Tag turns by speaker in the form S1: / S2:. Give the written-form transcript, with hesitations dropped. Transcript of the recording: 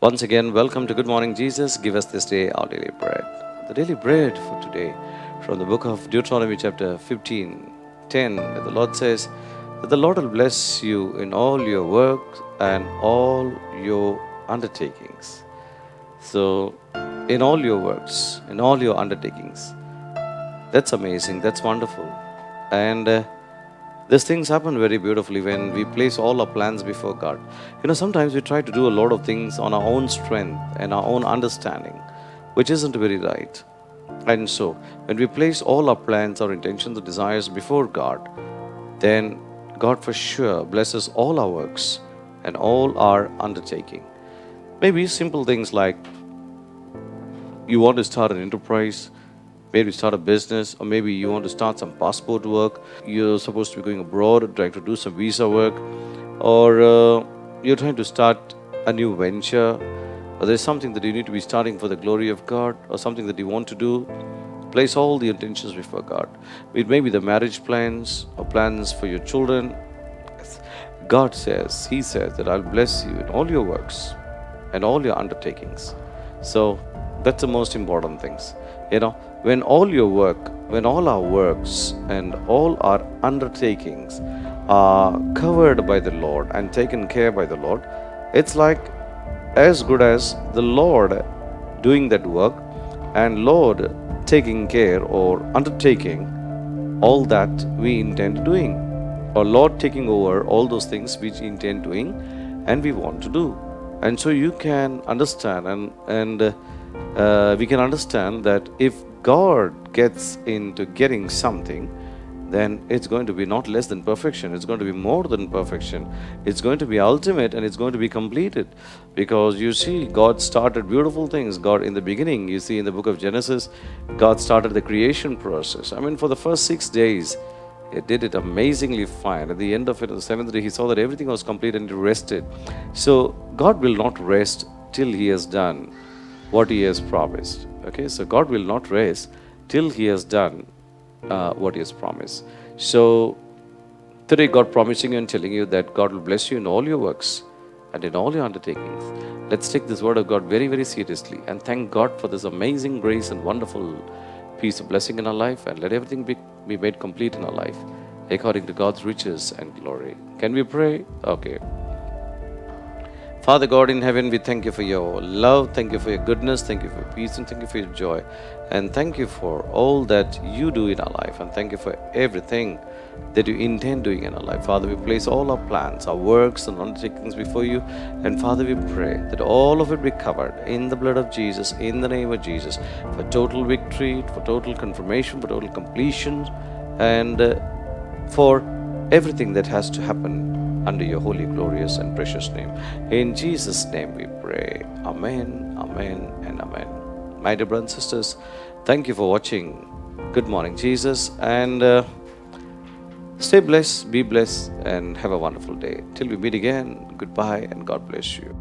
S1: Once again, welcome to Good Morning Jesus. Give us this day our daily bread. The daily bread for today from the book of Deuteronomy chapter 15:10. The Lord says that the Lord will bless you in all your work and all your undertakings. So, in all your works, in all your undertakings. That's amazing. That's wonderful. And these things happen very beautifully when we place all our plans before God. Sometimes we try to do a lot of things on our own strength and our own understanding, which isn't very right. And so, when we place all our plans, our intentions, our desires before God, then God for sure blesses all our works and all our undertaking. Maybe simple things like you want to start an enterprise, maybe start a business, or maybe you want to start some passport work. You're supposed to be going abroad, trying to do some visa work, or you're trying to start a new venture, or there's something that you need to be starting for the glory of God, or something that you want to do. Place all the intentions before God. It may be the marriage plans or plans for your children. God says, He says that I'll bless you in all your works and all your undertakings. So that's the most important things. When all your work, when all our works and all our undertakings are covered by the Lord and taken care by the Lord, it's like as good as the Lord doing that work and Lord taking care or undertaking all that we intend doing, or Lord taking over all those things which we intend doing and we want to do. And so you can understand and we can understand that if God gets into getting something, then it's going to be not less than perfection. It's going to be more than perfection. It's going to be ultimate and it's going to be completed. Because you see, God started beautiful things. God, in the beginning, you see in the book of Genesis, God started the creation process. For the first 6 days, He did it amazingly fine. At the end of it, on the seventh day, He saw that everything was complete and He rested. So God will not rest till He has done what He has promised. Okay, so God will not rest till He has done what He has promised. So today, God promising you and telling you that God will bless you in all your works and in all your undertakings. Let's take this word of God very, very seriously and thank God for this amazing grace and wonderful piece of blessing in our life, and let everything be made complete in our life according to God's riches and glory. Can we pray? Okay. Father God in heaven, we thank you for your love, thank you for your goodness, thank you for your peace, and thank you for your joy. And thank you for all that you do in our life, and thank you for everything that you intend doing in our life. Father, we place all our plans, our works and undertakings before you. And Father, we pray that all of it be covered in the blood of Jesus, in the name of Jesus, for total victory, for total confirmation, for total completion, and for everything that has to happen under your holy, glorious, and precious name. In Jesus' name we pray. Amen, amen, and amen. My dear brothers and sisters, thank you for watching Good Morning Jesus, and stay blessed, be blessed, and have a wonderful day. Till we meet again, goodbye, and God bless you.